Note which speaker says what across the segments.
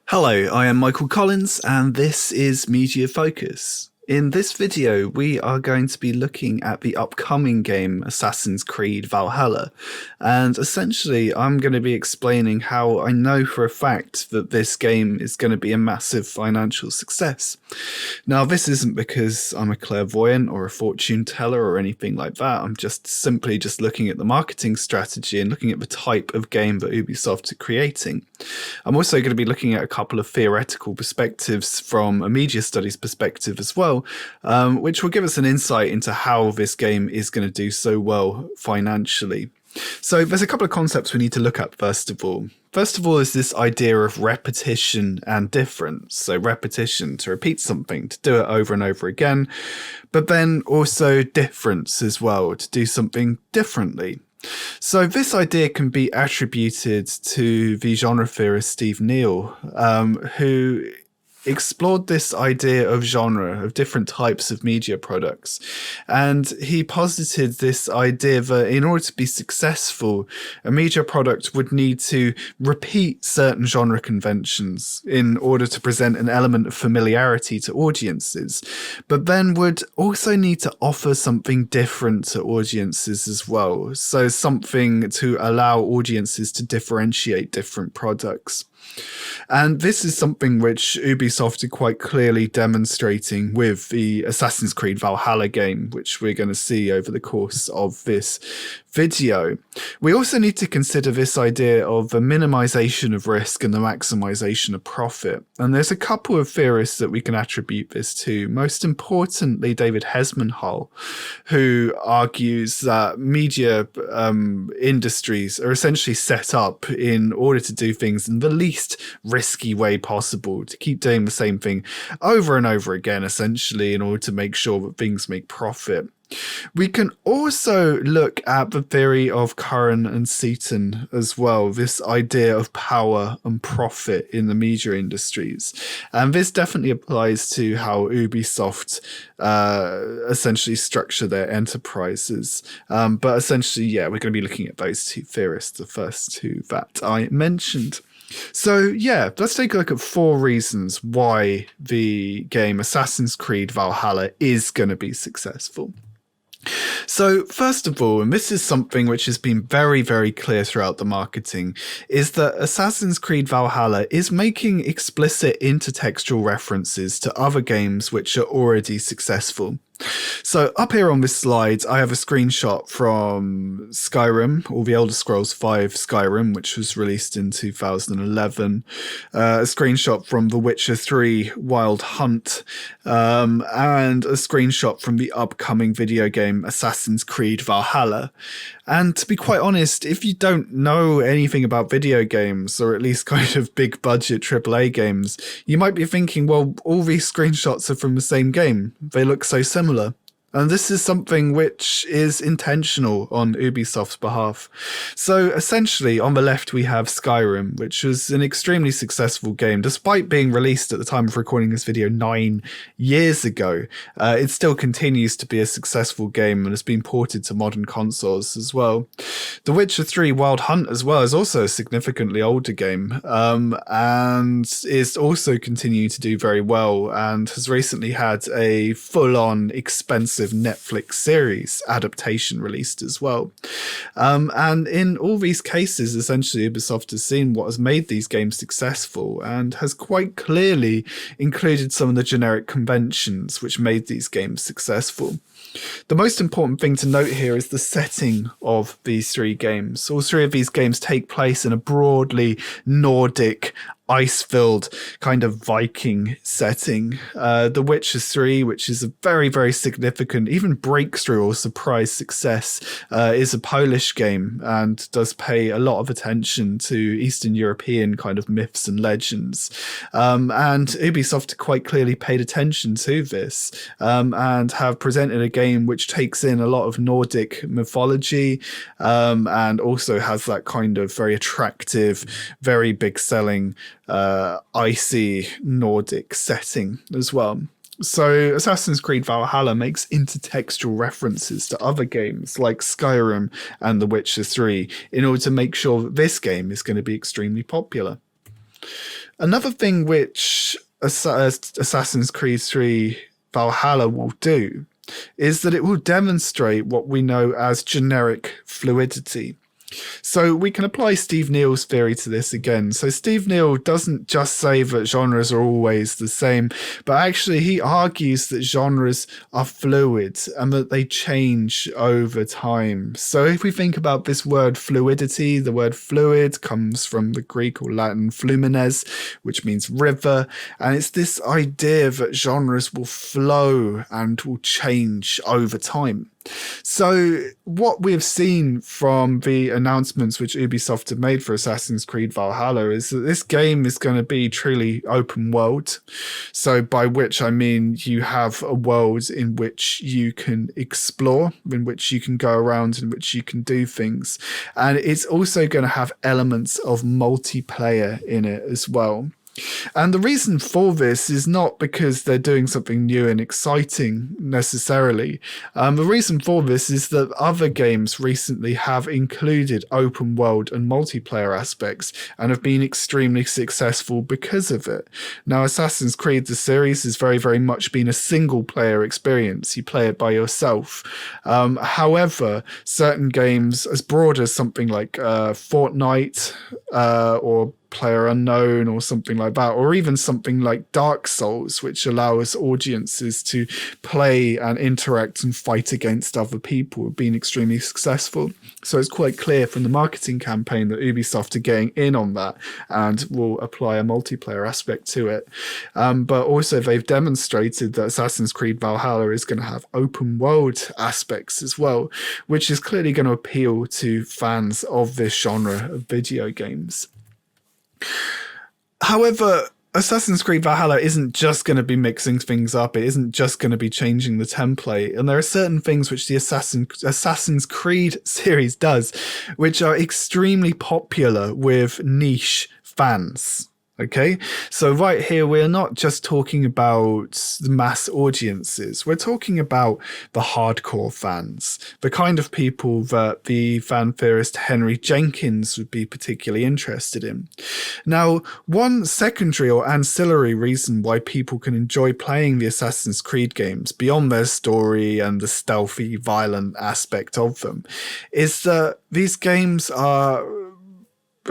Speaker 1: Hello, I am Michael Collins and this is Media Focus. In this video, we are going to be looking at the upcoming game Assassin's Creed Valhalla, and essentially I'm going to be explaining how I know for a fact that this game is going to be a massive financial success. Now, this isn't because I'm a clairvoyant or a fortune teller or anything like that. I'm just simply looking at the marketing strategy and looking at the type of game that Ubisoft are creating. I'm also going to be looking at a couple of theoretical perspectives from a media studies perspective as well, which will give us an insight into how this game is going to do so well financially. So there's a couple of concepts we need to look at first of all. First of all is this idea of repetition and difference. So repetition, to repeat something, to do it over and over again, but then also difference as well, to do something differently. So this idea can be attributed to the genre theorist Steve Neale, who explored this idea of genre, of different types of media products. And he posited this idea that in order to be successful, a media product would need to repeat certain genre conventions in order to present an element of familiarity to audiences, but then would also need to offer something different to audiences as well. So something to allow audiences to differentiate different products. And this is something which Ubisoft are quite clearly demonstrating with the Assassin's Creed Valhalla game, which we're going to see over the course of this video. We also need to consider this idea of the minimization of risk and the maximization of profit. And there's a couple of theorists that we can attribute this to. Most importantly, David Hesmanhull, who argues that media industries are essentially set up in order to do things in the least risky way possible, to keep doing the same thing over and over again, essentially, in order to make sure that things make profit. We can also look at the theory of Curran and Seaton as well, this idea of power and profit in the media industries. And this definitely applies to how Ubisoft essentially structure their enterprises. But essentially, yeah, we're going to be looking at those two theorists, the first two that I mentioned. So yeah, let's take a look at 4 reasons why the game Assassin's Creed Valhalla is going to be successful. So first of all, and this is something which has been very, very clear throughout the marketing, is that Assassin's Creed Valhalla is making explicit intertextual references to other games which are already successful. So up here on this slide, I have a screenshot from Skyrim, or the Elder Scrolls V Skyrim, which was released in 2011, a screenshot from The Witcher 3 Wild Hunt, and a screenshot from the upcoming video game Assassin's Creed Valhalla. And to be quite honest, if you don't know anything about video games, or at least kind of big budget AAA games, you might be thinking, well, all these screenshots are from the same game. They look so similar. And this is something which is intentional on Ubisoft's behalf. So essentially, on the left, we have Skyrim, which was an extremely successful game. Despite being released at the time of recording this video 9 years ago, it still continues to be a successful game and has been ported to modern consoles as well. The Witcher 3 Wild Hunt as well is also a significantly older game, and is also continuing to do very well and has recently had a full-on expensive Netflix series adaptation released as well. And in all these cases, essentially, Ubisoft has seen what has made these games successful and has quite clearly included some of the generic conventions which made these games successful. The most important thing to note here is the setting of these 3 games. All 3 of these games take place in a broadly Nordic, ice-filled kind of Viking setting. The Witcher 3, which is a very, very significant, even breakthrough or surprise success, is a Polish game and does pay a lot of attention to Eastern European kind of myths and legends. And Ubisoft quite clearly paid attention to this, and have presented a game which takes in a lot of Nordic mythology, and also has that kind of very attractive, very big selling icy Nordic setting as well. So Assassin's Creed Valhalla makes intertextual references to other games like Skyrim and The Witcher 3 in order to make sure that this game is going to be extremely popular. Another thing which Assassin's Creed 3 Valhalla will do is that it will demonstrate what we know as generic fluidity. So we can apply Steve Neale's theory to this again. So Steve Neale doesn't just say that genres are always the same, but actually he argues that genres are fluid and that they change over time. So if we think about this word fluidity, the word fluid comes from the Greek or Latin flumines, which means river. And it's this idea that genres will flow and will change over time. So what we've seen from the announcements which Ubisoft have made for Assassin's Creed Valhalla is that this game is going to be truly open world. So by which I mean you have a world in which you can explore, in which you can go around, in which you can do things. And it's also going to have elements of multiplayer in it as well. And the reason for this is not because they're doing something new and exciting necessarily. The reason for this is that other games recently have included open world and multiplayer aspects and have been extremely successful because of it. Now, Assassin's Creed, the series, has very, very much been a single player experience. You play it by yourself. However, certain games as broad as something like Fortnite or Player Unknown or something like that, or even something like Dark Souls, which allows audiences to play and interact and fight against other people, have been extremely successful. So it's quite clear from the marketing campaign that Ubisoft are getting in on that and will apply a multiplayer aspect to it. But also they've demonstrated that Assassin's Creed Valhalla is going to have open world aspects as well, which is clearly going to appeal to fans of this genre of video games. However, Assassin's Creed Valhalla isn't just going to be mixing things up. It isn't just going to be changing the template. And there are certain things which the Assassin's Creed series does, which are extremely popular with niche fans. Okay, so right here, we're not just talking about the mass audiences. We're talking about the hardcore fans, the kind of people that the fan theorist Henry Jenkins would be particularly interested in. Now, one secondary or ancillary reason why people can enjoy playing the Assassin's Creed games beyond their story and the stealthy, violent aspect of them is that these games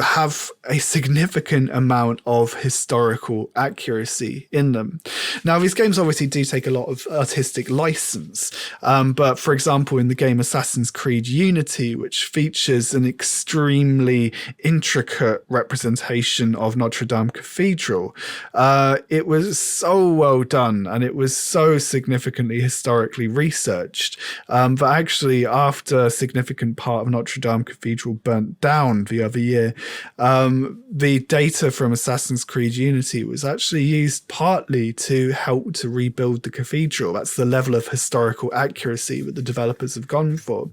Speaker 1: have a significant amount of historical accuracy in them. Now, these games obviously do take a lot of artistic license, but for example, in the game Assassin's Creed Unity, which features an extremely intricate representation of Notre Dame Cathedral, it was so well done and it was so significantly historically researched that actually after a significant part of Notre Dame Cathedral burnt down the other year, the data from Assassin's Creed Unity was actually used partly to help to rebuild the cathedral. That's the level of historical accuracy that the developers have gone for.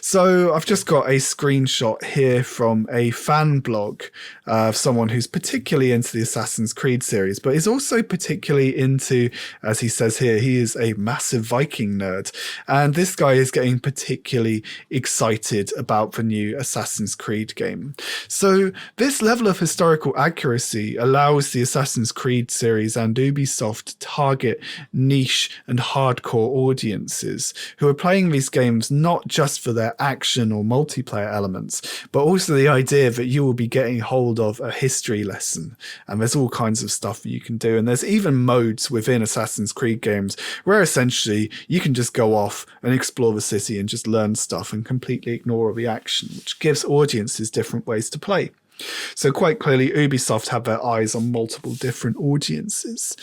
Speaker 1: So I've just got a screenshot here from a fan blog of someone who's particularly into the Assassin's Creed series, but is also particularly into, as he says here, he is a massive Viking nerd. And this guy is getting particularly excited about the new Assassin's Creed game. So this level of historical accuracy allows the Assassin's Creed series and Ubisoft to target niche and hardcore audiences who are playing these games not just for their action or multiplayer elements, but also the idea that you will be getting hold of a history lesson. And there's all kinds of stuff that you can do. And there's even modes within Assassin's Creed games where essentially you can just go off and explore the city and just learn stuff and completely ignore all the action, which gives audiences different ways to play. So quite clearly, Ubisoft have their eyes on multiple different audiences.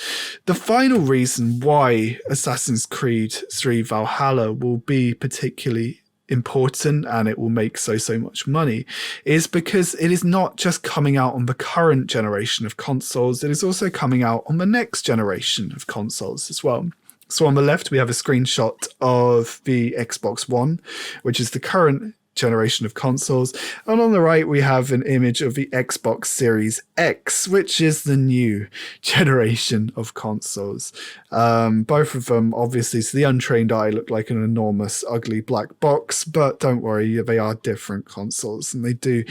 Speaker 1: The final reason why Assassin's Creed 3 Valhalla will be particularly important and it will make so much money is because it is not just coming out on the current generation of consoles, it is also coming out on the next generation of consoles as well. So on the left, we have a screenshot of the Xbox One, which is the current generation of consoles, and on the right we have an image of the Xbox Series X, which is the new generation of consoles. Both of them obviously to the untrained eye look like an enormous ugly black box, but don't worry, they are different consoles and they do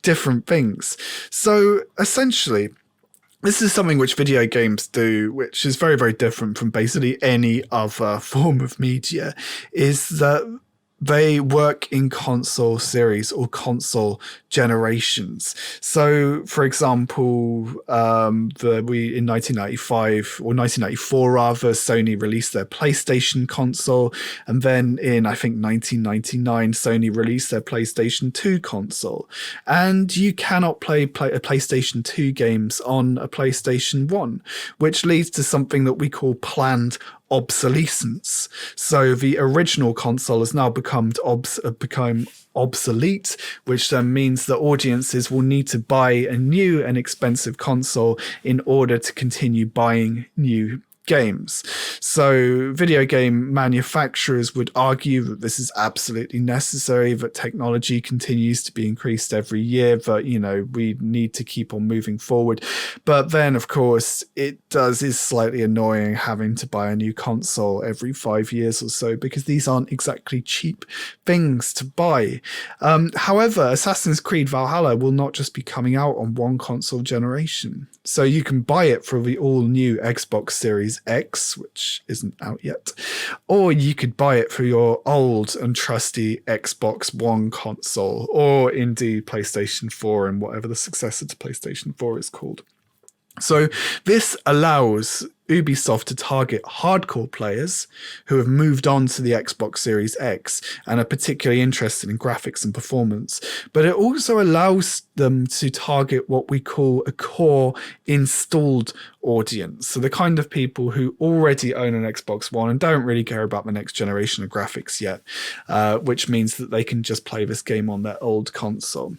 Speaker 1: different things. So essentially this is something which video games do, which is very, very different from basically any other form of media, is that they work in console series or console generations. So, for example, in 1995 or 1994 rather, Sony released their PlayStation console, and then in I think 1999, Sony released their PlayStation 2 console. And you cannot play a PlayStation 2 games on a PlayStation 1, which leads to something that we call planned obsolescence. So the original console has now become obsolete, which then means that audiences will need to buy a new and expensive console in order to continue buying new games. So video game manufacturers would argue that this is absolutely necessary, that technology continues to be increased every year, that, you know, we need to keep on moving forward. But then, of course, it is slightly annoying having to buy a new console every 5 years or so, because these aren't exactly cheap things to buy. However, Assassin's Creed Valhalla will not just be coming out on one console generation. So you can buy it for the all-new Xbox Series X, which isn't out yet, or you could buy it for your old and trusty Xbox One console, or indeed PlayStation 4 and whatever the successor to PlayStation 4 is called. So this allows Ubisoft to target hardcore players who have moved on to the Xbox Series X and are particularly interested in graphics and performance. But it also allows them to target what we call a core installed audience. So the kind of people who already own an Xbox One and don't really care about the next generation of graphics yet, which means that they can just play this game on their old console.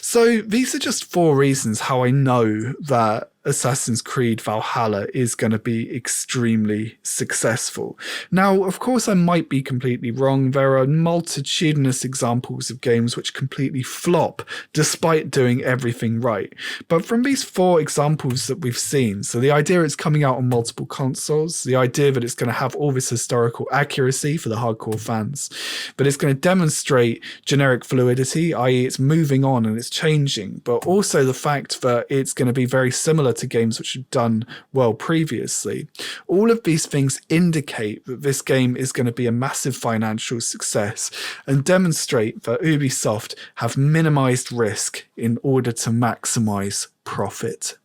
Speaker 1: So these are just 4 reasons how I know that Assassin's Creed Valhalla is going to be extremely successful. Now, of course, I might be completely wrong. There are multitudinous examples of games which completely flop despite doing everything right. But from these 4 examples that we've seen, so the idea it's coming out on multiple consoles, the idea that it's going to have all this historical accuracy for the hardcore fans, but it's going to demonstrate generic fluidity, i.e. it's moving on and it's changing, but also the fact that it's going to be very similar to games which have done well previously. All of these things indicate that this game is going to be a massive financial success and demonstrate that Ubisoft have minimized risk in order to maximize profit.